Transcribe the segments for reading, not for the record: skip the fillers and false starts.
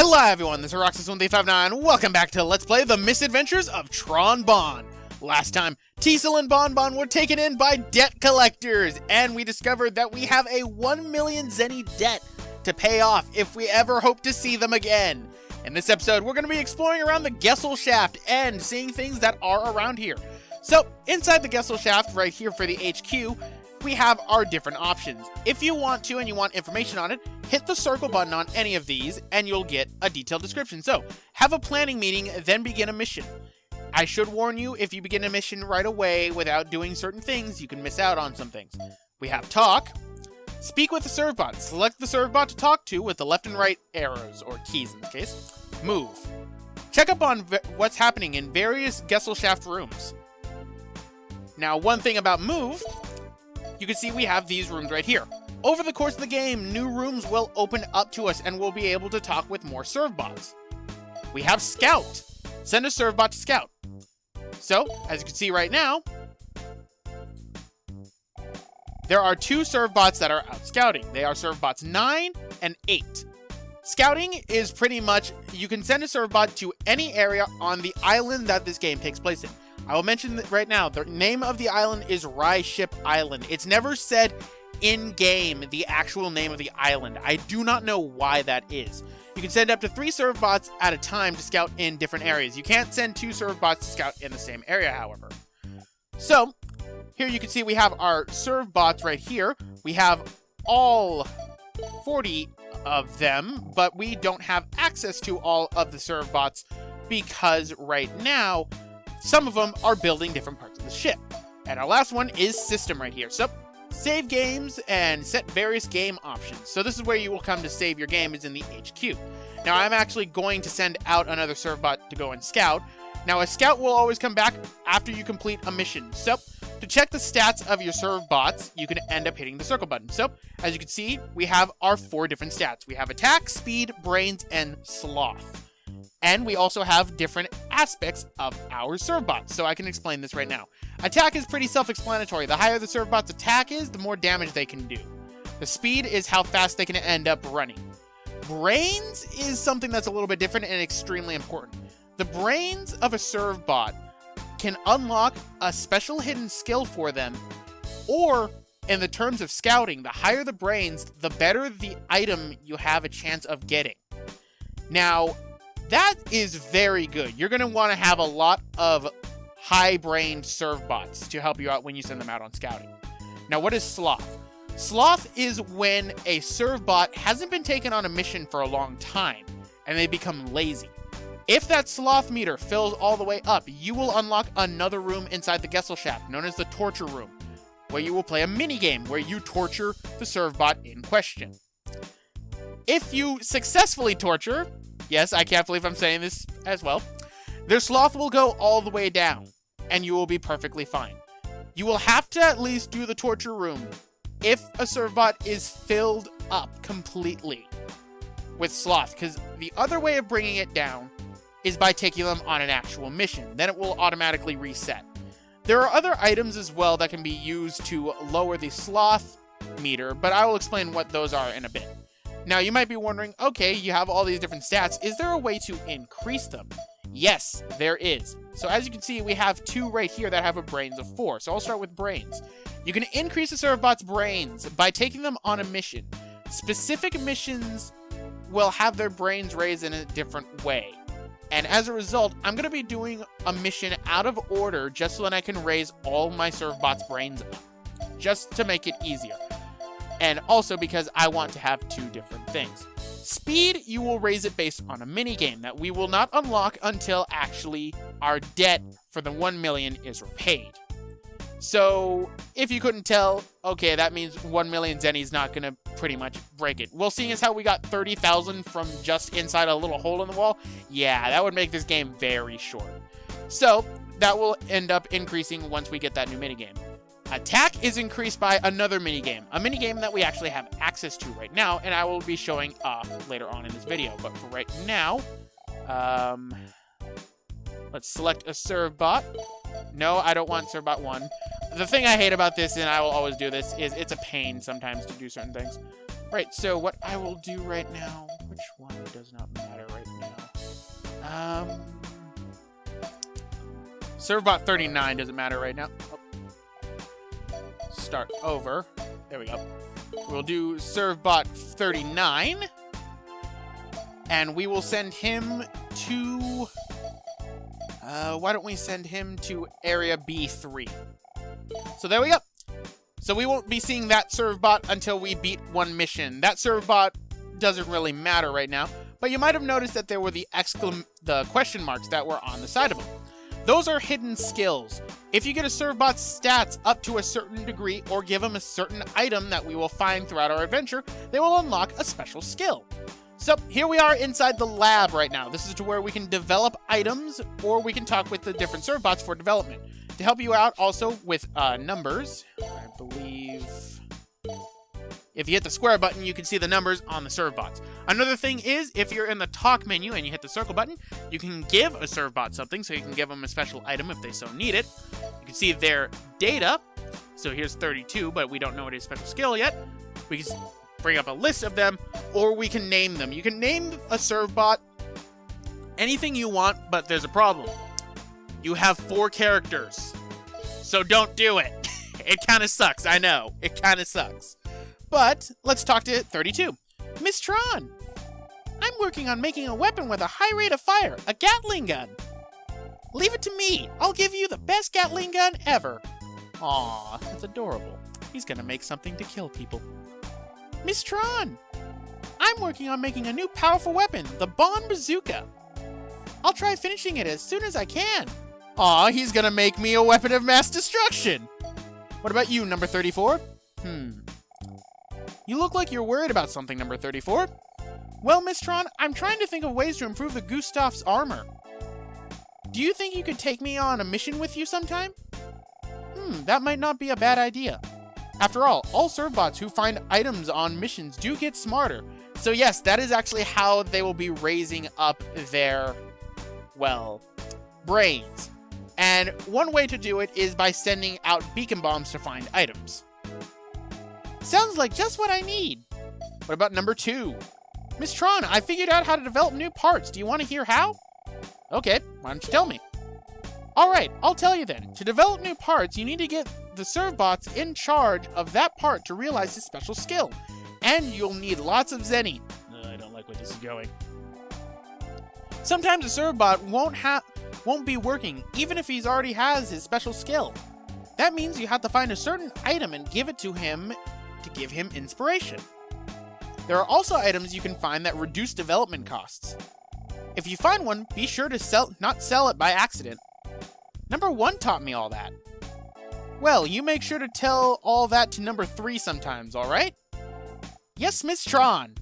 Hello everyone, this is Roxas1359. Welcome back to Let's Play The Misadventures of Tron Bonne. Last time, Teasel and Bonbon were taken in by debt collectors, and we discovered that we have a 1 million zenny debt to pay off if we ever hope to see them again. In this episode, we're going to be exploring around the Gesellschaft and seeing things that are around here. So, inside the Gesellschaft, right here for the HQ, we have our different options. If you want to and you want information on it, hit the circle button on any of these and you'll get a detailed description. So, have a planning meeting, then begin a mission. I should warn you, if you begin a mission right away without doing certain things, you can miss out on some things. We have talk, speak with the serve bot. Select the serve bot to talk to with the left and right arrows, or keys in this case. Move. Check up on what's happening in various Gesellschaft rooms. Now, one thing about move, you can see we have these rooms right here. Over the course of the game, new rooms will open up to us and we'll be able to talk with more serve bots. We have scout. Send a serve bot to scout. So, as you can see right now, there are two serve bots that are out scouting. They are serve bots 9 and 8. Scouting is pretty much, you can send a serve bot to any area on the island that this game takes place in. I will mention that right now, the name of the island is Rye Ship Island. It's never said in-game the actual name of the island. I do not know why that is. You can send up to 3 serve bots at a time to scout in different areas. You can't send 2 serve bots to scout in the same area, however. So, here you can see we have our serve bots right here. We have all 40 of them, but we don't have access to all of the serve bots because right now, some of them are building different parts of the ship. And our last one is system right here. So, save games and set various game options. So this is where you will come to save your game, is in the HQ. Now, I'm actually going to send out another serve bot to go and scout. Now, a scout will always come back after you complete a mission. So, to check the stats of your serve bots, you can end up hitting the circle button. So, as you can see, we have our 4 different stats. We have attack, speed, brains, and sloth. And we also have different aspects of our serve bots, so I can explain this right now. Attack is pretty self-explanatory. The higher the serve bot's attack is, the more damage they can do. The speed is how fast they can end up running. Brains is something that's a little bit different and extremely important. The brains of a serve bot can unlock a special hidden skill for them, or, in the terms of scouting, the higher the brains, the better the item you have a chance of getting. Now, that is very good. You're going to want to have a lot of high-brained serve bots to help you out when you send them out on scouting. Now, what is sloth? Sloth is when a serve bot hasn't been taken on a mission for a long time, and they become lazy. If that sloth meter fills all the way up, you will unlock another room inside the Gesellschaft, known as the torture room, where you will play a mini-game where you torture the serve bot in question. If you successfully torture, yes, I can't believe I'm saying this as well, their sloth will go all the way down, and you will be perfectly fine. You will have to at least do the torture room if a serve bot is filled up completely with sloth, because the other way of bringing it down is by taking them on an actual mission. Then it will automatically reset. There are other items as well that can be used to lower the sloth meter, but I will explain what those are in a bit. Now, you might be wondering, okay, you have all these different stats. Is there a way to increase them? Yes, there is. So as you can see, we have 2 right here that have a brains of 4. So I'll start with brains. You can increase the serve bot's brains by taking them on a mission. Specific missions will have their brains raised in a different way. And as a result, I'm going to be doing a mission out of order just so that I can raise all my serve bot's brains up. Just to make it easier. And also because I want to have 2 different things. Speed, you will raise it based on a minigame that we will not unlock until actually our debt for the 1 million is repaid. So, if you couldn't tell, okay, that means 1 million zenny's not going to pretty much break it. Well, seeing as how we got 30,000 from just inside a little hole in the wall, yeah, that would make this game very short. So, that will end up increasing once we get that new minigame. Attack is increased by another minigame, a minigame that we actually have access to right now, and I will be showing off later on in this video. But for right now, let's select a serve bot. No, I don't want serve bot 1. The thing I hate about this, and I will always do this, is it's a pain sometimes to do certain things. Right, so what I will do right now, which one does not matter right now. Servbot 39 doesn't matter right now. Oh. Start over. There we go. We'll do Servbot 39. And we will send him to... why don't we send him to Area B3? So there we go. So we won't be seeing that Servbot until we beat one mission. That Servbot doesn't really matter right now, but you might have noticed that there were the question marks that were on the side of them. Those are hidden skills. If you get a Servbot's stats up to a certain degree or give him a certain item that we will find throughout our adventure, they will unlock a special skill. So here we are inside the lab right now. This is to where we can develop items or we can talk with the different Servbots for development. To help you out also with numbers, I believe if you hit the square button, you can see the numbers on the Servbots. Another thing is, if you're in the talk menu and you hit the circle button, you can give a Servbot something, so you can give them a special item if they so need it. You can see their data. So here's 32, but we don't know what his special skill yet. We can bring up a list of them, or we can name them. You can name a Servbot anything you want, but there's a problem. You have 4 characters, so don't do it. It kind of sucks, I know. It kind of sucks. But let's talk to 32. Miss Tron, I'm working on making a weapon with a high rate of fire, a Gatling gun. Leave it to me. I'll give you the best Gatling gun ever. Aw, that's adorable. He's gonna make something to kill people. Miss Tron, I'm working on making a new powerful weapon, the Bonne bazooka. I'll try finishing it as soon as I can. Aw, he's gonna make me a weapon of mass destruction. What about you, number 34? You look like you're worried about something, number 34. Well, Miss Tron, I'm trying to think of ways to improve the Gesellschaft's armor. Do you think you could take me on a mission with you sometime? That might not be a bad idea. After all Servbots who find items on missions do get smarter. So yes, that is actually how they will be raising up their, well, brains. And one way to do it is by sending out beacon bombs to find items. Sounds like just what I need. What about number 2? Miss Tron, I figured out how to develop new parts. Do you want to hear how? Okay, why don't you tell me? Alright, I'll tell you then. To develop new parts, you need to get the Servbots in charge of that part to realize his special skill. And you'll need lots of Zenny. I don't like where this is going. Sometimes a Servbot won't be working, even if he's already has his special skill. That means you have to find a certain item and give it to him to give him inspiration. There are also items you can find that reduce development costs. If you find one, be sure to not sell it by accident. Number 1 taught me all that. Well, you make sure to tell all that to number 3 sometimes, alright? Yes, Miss Tron.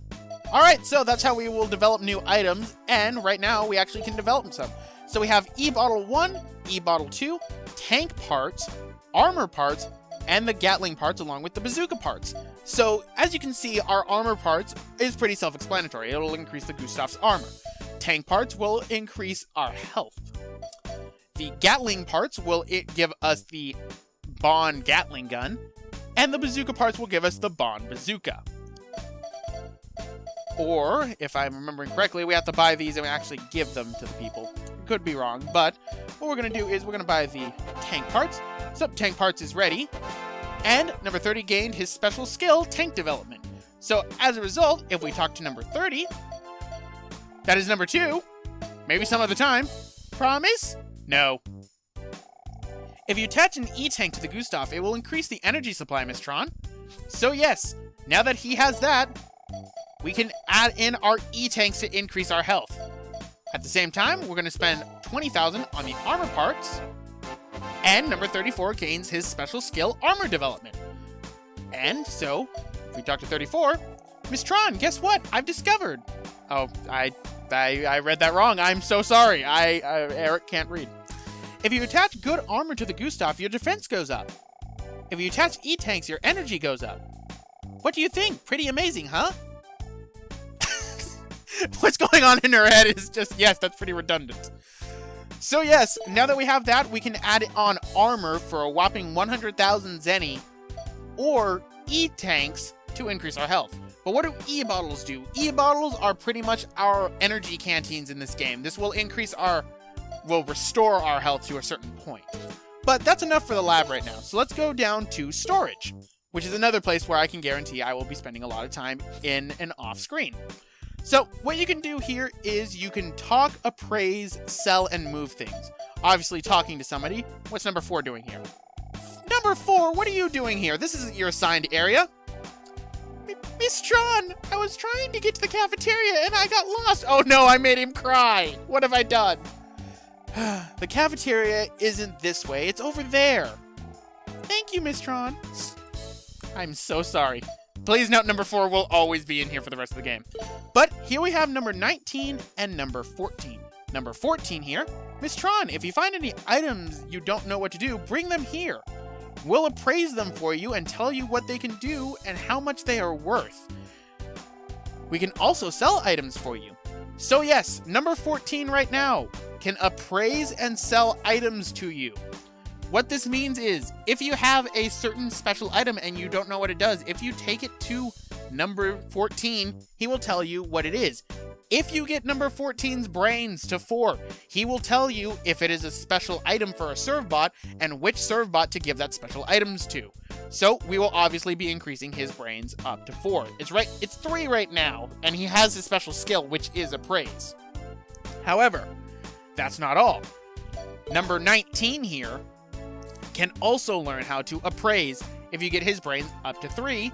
Alright, so that's how we will develop new items, and right now we actually can develop some. So we have E-Bottle 1, E-Bottle 2, tank parts, armor parts, and the Gatling parts along with the bazooka parts. So, as you can see, our armor parts is pretty self-explanatory. It'll increase the Gesellschaft's armor. Tank parts will increase our health. The Gatling parts will give us the Bonne Gatling gun, and the bazooka parts will give us the Bonne bazooka. Or, if I'm remembering correctly, we have to buy these and we actually give them to the people. Could be wrong, but what we're going to do is we're going to buy the tank parts. So tank parts is ready. And number 30 gained his special skill, tank development. So as a result, if we talk to number 30, that is number 2. Maybe some other time. Promise? No. If you attach an E-tank to the Gesellschaft, it will increase the energy supply, Miss Tron. So yes, now that he has that, we can add in our E-tanks to increase our health. At the same time, we're going to spend 20,000 on the armor parts, and number 34 gains his special skill, armor development. And so, if we talk to 34, Miss Tron, guess what? I've discovered. Oh, I read that wrong. I'm so sorry. Eric can't read. If you attach good armor to the Gesellschaft, your defense goes up. If you attach E-tanks, your energy goes up. What do you think? Pretty amazing, huh? What's going on in her head is just, yes, that's pretty redundant. So yes, now that we have that, we can add on armor for a whopping 100,000 Zenny, or E-tanks to increase our health. But what do e-bottles do? E-bottles are pretty much our energy canteens in this game. This will restore our health to a certain point. But that's enough for the lab right now. So let's go down to storage, which is another place where I can guarantee I will be spending a lot of time in and off screen. So what you can do here is you can talk, appraise, sell, and move things. Obviously talking to somebody. What's number 4 doing here? Number 4, what are you doing here? This isn't your assigned area. Miss Tron, I was trying to get to the cafeteria and I got lost. Oh no, I made him cry. What have I done? The cafeteria isn't this way, it's over there. Thank you, Miss Tron. I'm so sorry. Please note number 4 will always be in here for the rest of the game. But here we have number 19 and number 14. Number 14 here, Miss Tron, if you find any items you don't know what to do, bring them here. We'll appraise them for you and tell you what they can do and how much they are worth. We can also sell items for you. So yes, number 14 right now can appraise and sell items to you. What this means is, if you have a certain special item and you don't know what it does, if you take it to number 14, he will tell you what it is. If you get number 14's brains to 4, he will tell you if it is a special item for a servbot and which servbot to give that special items to. So we will obviously be increasing his brains up to 4. It's 3 right now, and he has his special skill, which is appraise. However, that's not all. Number 19 here can also learn how to appraise if you get his brains up to 3,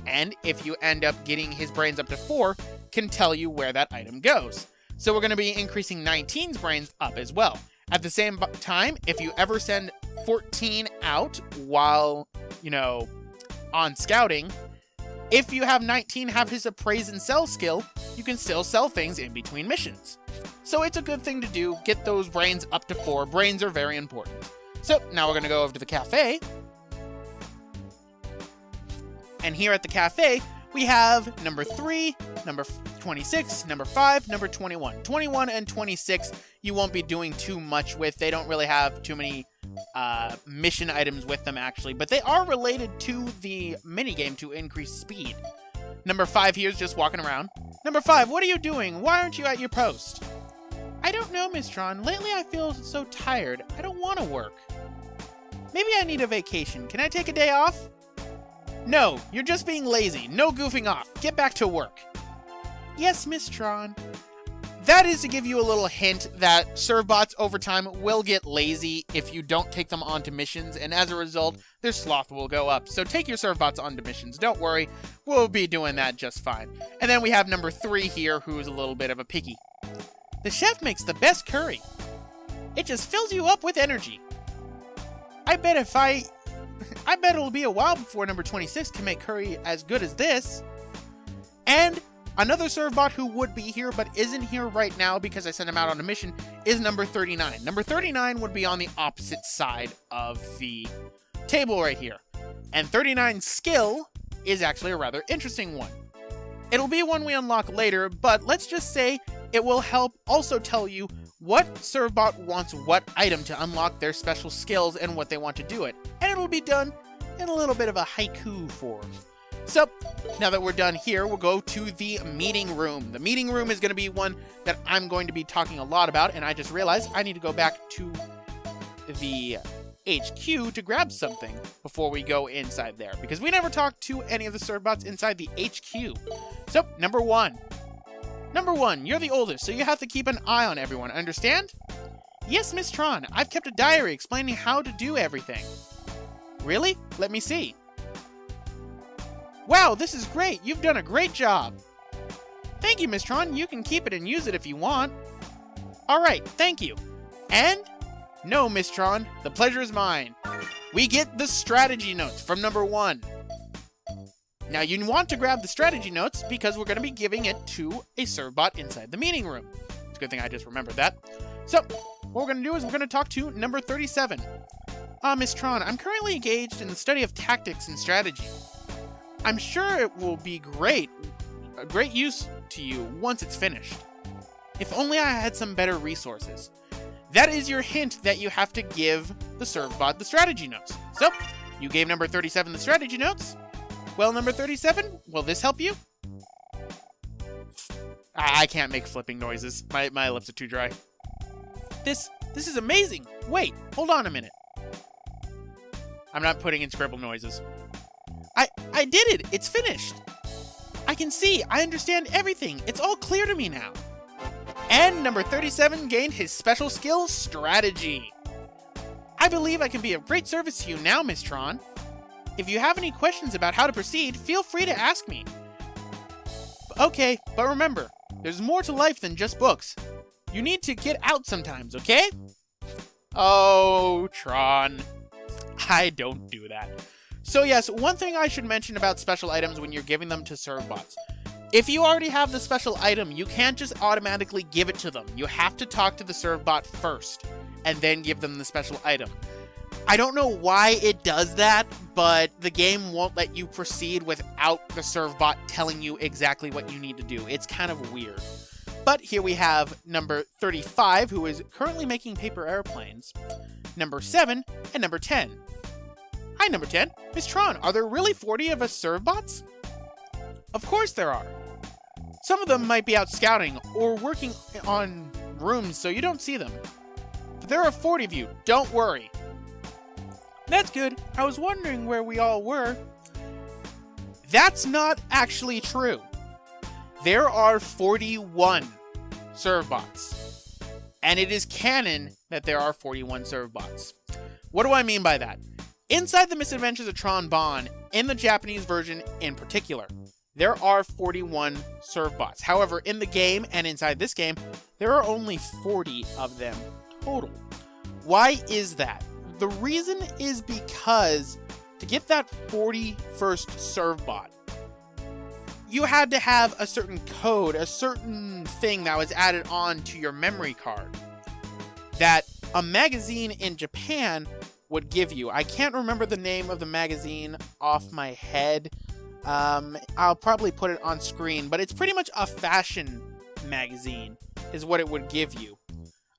and if you end up getting his brains up to 4, can tell you where that item goes. So we're going to be increasing 19's brains up as well. At the same time, if you ever send 14 out while, on scouting, if you have 19 have his appraise and sell skill, you can still sell things in between missions. So it's a good thing to do, get those brains up to 4. Brains are very important. So now we're going to go over to the cafe. And here at the cafe, we have number 3, number 26, number 5, number 21. 21 and 26, you won't be doing too much with. They don't really have too many mission items with them, actually. But they are related to the minigame to increase speed. Number 5 here is just walking around. Number 5, what are you doing? Why aren't you at your post? I don't know, Miss Tron. Lately I feel so tired. I don't want to work. Maybe I need a vacation. Can I take a day off? No, you're just being lazy. No goofing off. Get back to work. Yes, Miss Tron. That is to give you a little hint that servbots over time will get lazy if you don't take them onto missions, and as a result, their sloth will go up. So take your servbots onto missions. Don't worry. We'll be doing that just fine. And then we have number 3 here, who's a little bit of a picky. The chef makes the best curry. It just fills you up with energy. I bet it'll be a while before number 26 can make curry as good as this. And another servbot who would be here but isn't here right now because I sent him out on a mission is number 39. Number 39 would be on the opposite side of the table right here. And 39's skill is actually a rather interesting one. It'll be one we unlock later, but let's just say it will help also tell you what servbot wants what item to unlock their special skills and what they want to do it. And it'll be done in a little bit of a haiku form. So, now that we're done here, we'll go to the meeting room. The meeting room is going to be one that I'm going to be talking a lot about, and I just realized I need to go back to the HQ to grab something before we go inside there, because we never talked to any of the servbots inside the HQ. So, number 1. Number 1, you're the oldest, so you have to keep an eye on everyone, understand? Yes, Miss Tron, I've kept a diary explaining how to do everything. Really? Let me see. Wow, this is great! You've done a great job! Thank you, Miss Tron, you can keep it and use it if you want. Alright, thank you. And? No, Miss Tron, the pleasure is mine. We get the strategy notes from number 1. Now, you want to grab the strategy notes because we're going to be giving it to a servbot inside the meeting room. It's a good thing I just remembered that. So, what we're going to do is we're going to talk to number 37. Miss Tron, I'm currently engaged in the study of tactics and strategy. I'm sure it will be a great use to you once it's finished. If only I had some better resources. That is your hint that you have to give the servbot the strategy notes. So, you gave number 37 the strategy notes. Well, number 37, will this help you? I can't make flipping noises. My lips are too dry. This is amazing. Wait, hold on a minute. I'm not putting in scribble noises. I did it. It's finished. I can see. I understand everything. It's all clear to me now. And number 37 gained his special skill, Strategy. I believe I can be of great service to you now, Miss Tron. If you have any questions about how to proceed, feel free to ask me. Okay, but remember, there's more to life than just books. You need to get out sometimes, okay? Oh, Tron. I don't do that. So yes, one thing I should mention about special items when you're giving them to serve bots. If you already have the special item, you can't just automatically give it to them. You have to talk to the serve bot first, and then give them the special item. I don't know why it does that, but the game won't let you proceed without the serve bot telling you exactly what you need to do. It's kind of weird. But here we have number 35, who is currently making paper airplanes, number 7, and number 10. Hi, number 10. Miss Tron, are there really 40 of us serve bots? Of course there are. Some of them might be out scouting or working on rooms so you don't see them. But there are 40 of you, don't worry. That's good. I was wondering where we all were. That's not actually true. There are 41 serve bots. And it is canon that there are 41 serve bots. What do I mean by that? Inside the Misadventures of Tron Bonne, in the Japanese version in particular, there are 41 serve bots. However, in the game and inside this game, there are only 40 of them total. Why is that? The reason is because to get that 41st serve bot, you had to have a certain code, a certain thing that was added on to your memory card that a magazine in Japan would give you. I can't remember the name of the magazine off my head. I'll probably put it on screen, but it's pretty much a fashion magazine is what it would give you.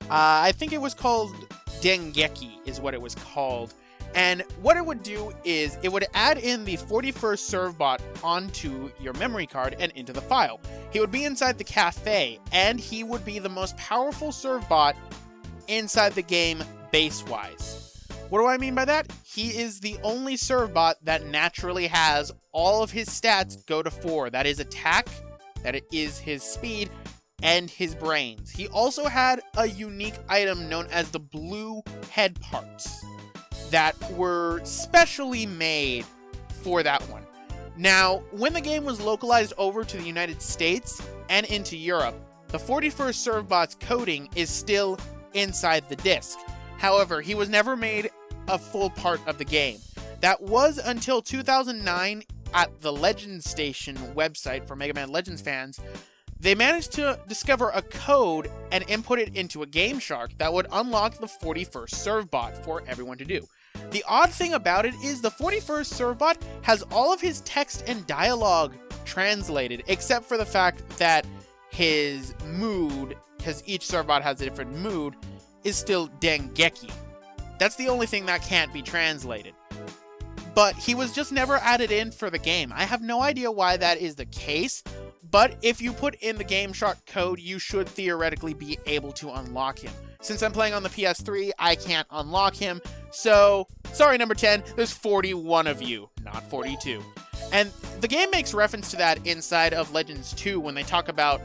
I think it was called Dengeki is what it was called. And what it would do is it would add in the 41st serve bot onto your memory card and into the file. He would be inside the cafe, and he would be the most powerful serve bot inside the game base-wise. What do I mean by that? He is the only serve bot that naturally has all of his stats go to 4. That is attack, that is his speed, and his brains. He also had a unique item known as the blue head parts that were specially made for that one. Now, when the game was localized over to the United States and into Europe, the 41st serve bot's coding is still inside the disc. However, he was never made a full part of the game. That was until 2009 at the Legends Station website for Mega Man Legends fans. They managed to discover a code and input it into a Game Shark that would unlock the 41st serve bot for everyone to do. The odd thing about it is the 41st serve bot has all of his text and dialogue translated, except for the fact that his mood, because each serve bot has a different mood, is still Dengeki. That's the only thing that can't be translated. But he was just never added in for the game. I have no idea why that is the case, but if you put in the Game Shark code, you should theoretically be able to unlock him. Since I'm playing on the PS3, I can't unlock him, so sorry, number 10, there's 41 of you, not 42. And the game makes reference to that inside of Legends 2 when they talk about,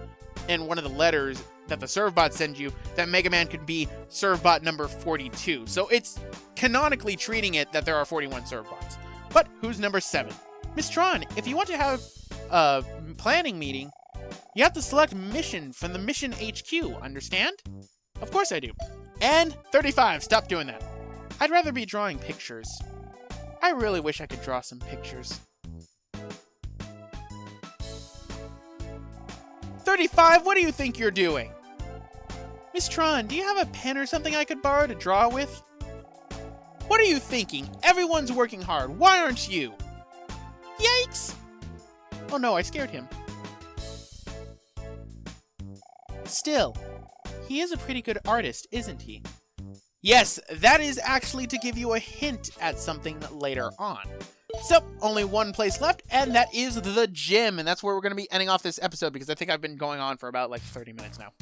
in one of the letters that the servbot sends you, that Mega Man could be servbot number 42. So it's canonically treating it that there are 41 servbots. But who's number 7? Miss Tron, if you want to have a planning meeting, you have to select mission from the mission HQ, understand? Of course I do. And 35, stop doing that. I'd rather be drawing pictures. I really wish I could draw some pictures. 35, what do you think you're doing? Miss Tron, do you have a pen or something I could borrow to draw with? What are you thinking? Everyone's working hard. Why aren't you? Yikes! Oh no, I scared him. Still, he is a pretty good artist, isn't he? Yes, that is actually to give you a hint at something later on. So, only one place left, and that is the gym. And that's where we're going to be ending off this episode because I think I've been going on for about like 30 minutes now.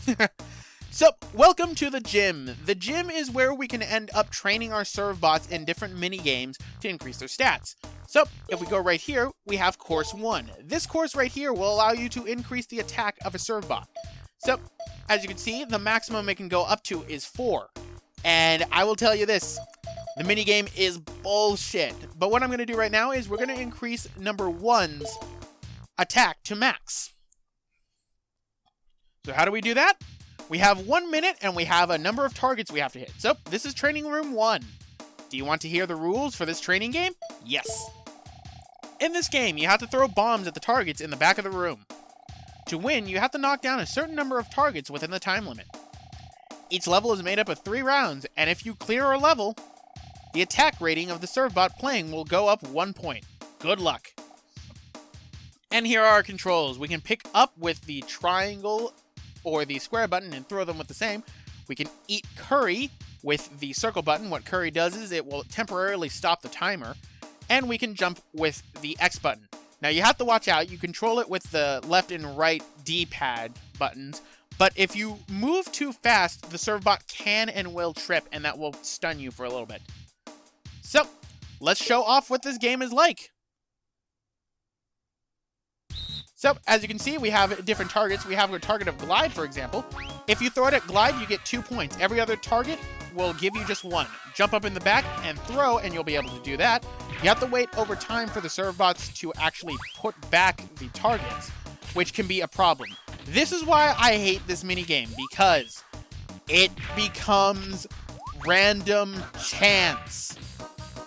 So, welcome to the gym. The gym is where we can end up training our serve bots in different mini games to increase their stats. So, if we go right here, we have course 1. This course right here will allow you to increase the attack of a serve bot. So, as you can see, the maximum it can go up to is 4. And I will tell you this, the minigame is bullshit. But what I'm going to do right now is we're going to increase number 1's attack to max. So how do we do that? We have 1 minute and we have a number of targets we have to hit. So this is training room 1. Do you want to hear the rules for this training game? Yes. In this game, you have to throw bombs at the targets in the back of the room. To win, you have to knock down a certain number of targets within the time limit. Each level is made up of 3 rounds, and if you clear a level, the attack rating of the serve bot playing will go up 1 point. Good luck. And here are our controls. We can pick up with the triangle or the square button and throw them with the same. We can eat curry with the circle button. What curry does is it will temporarily stop the timer. And we can jump with the X button. Now you have to watch out. You control it with the left and right D-pad buttons. But if you move too fast, the serve bot can and will trip, and that will stun you for a little bit. So, let's show off what this game is like. So, as you can see, we have different targets. We have a target of glide, for example. If you throw it at glide, you get 2 points. Every other target will give you just 1. Jump up in the back and throw, and you'll be able to do that. You have to wait over time for the serve bots to actually put back the targets, which can be a problem. This is why I hate this minigame, because it becomes random chance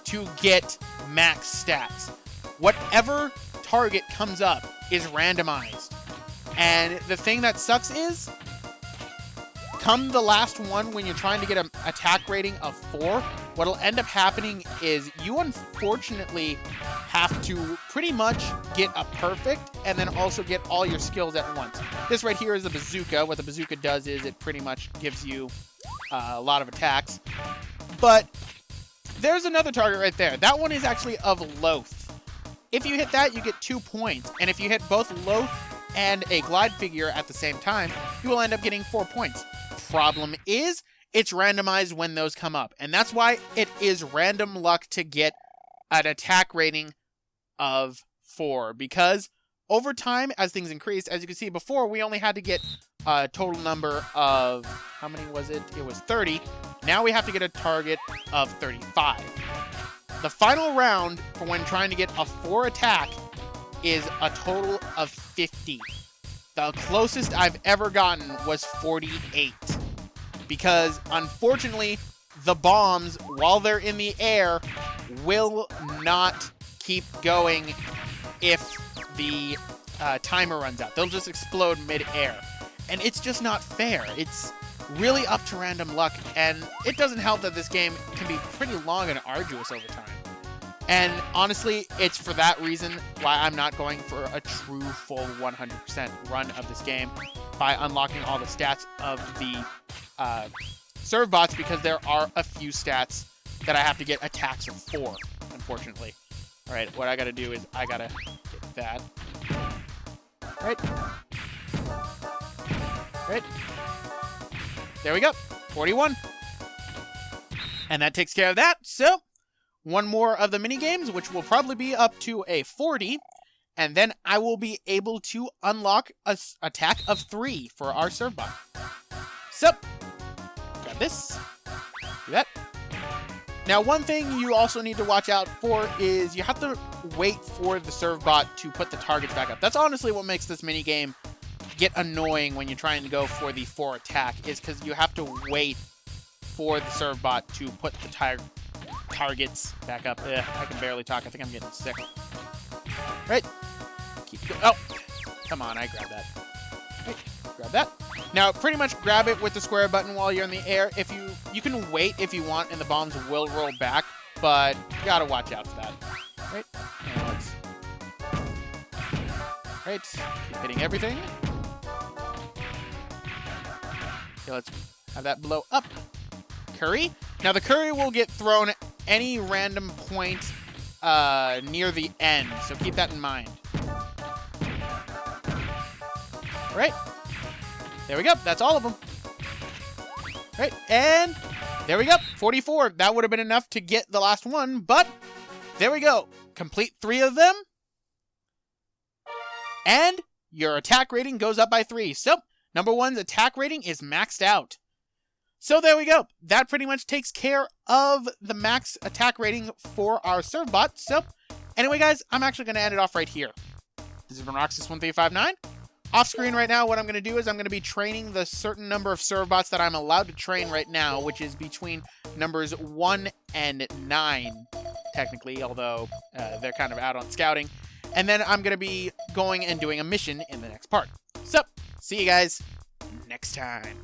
to get max stats. Whatever target comes up is randomized. And the thing that sucks is, come the last one when you're trying to get an attack rating of 4, what'll end up happening is you unfortunately have to pretty much get a perfect and then also get all your skills at once. This right here is the bazooka. What the bazooka does is it pretty much gives you a lot of attacks. But there's another target right there. That one is actually of Loath. If you hit that, you get 2 points. And if you hit both Loath and a glide figure at the same time, you will end up getting 4 points. Problem is, it's randomized when those come up. And that's why it is random luck to get an attack rating of 4. Because over time, as things increase, as you can see before, we only had to get a total number of, how many was it? It was 30. Now we have to get a target of 35. The final round for when trying to get a 4 attack is a total of 50. The closest I've ever gotten was 48. Because, unfortunately, the bombs, while they're in the air, will not keep going if the timer runs out. They'll just explode mid-air. And it's just not fair. It's really up to random luck, and it doesn't help that this game can be pretty long and arduous over time. And honestly, it's for that reason why I'm not going for a true full 100% run of this game by unlocking all the stats of the serve bots, because there are a few stats that I have to get attacks of 4, unfortunately. Alright, what I gotta do is I gotta get that. Right. Right. There we go. 41. And that takes care of that. So, one more of the mini games, which will probably be up to a 40. And then I will be able to unlock a attack of 3 for our serve bot. So, grab this. Do that. Now, one thing you also need to watch out for is you have to wait for the serve bot to put the targets back up. That's honestly what makes this mini game get annoying when you're trying to go for the 4 attack, is because you have to wait for the serve bot to put the targets back up. I can barely talk. I think I'm getting sick. Right. Keep going. Oh, come on. I grabbed that. Right. Grab that. Now, pretty much grab it with the square button while you're in the air. If you can wait if you want, and the bombs will roll back, but you gotta watch out for that. Right. And let's. Right. Keep hitting everything. Okay, let's have that blow up. Curry. Now, the curry will get thrown at any random point near the end, so keep that in mind. All right. There we go. That's all of them. All right, and there we go. 44. That would have been enough to get the last one, but there we go. Complete 3 of them. And your attack rating goes up by 3. So, number 1's attack rating is maxed out. So there we go. That pretty much takes care of the max attack rating for our serve bot. So, anyway, guys, I'm actually going to end it off right here. This has been Roxas1359. Off screen right now, what I'm going to do is I'm going to be training the certain number of serve bots that I'm allowed to train right now, which is between numbers 1 and 9, technically, although they're kind of out on scouting. And then I'm going to be going and doing a mission in the next part. So, see you guys next time.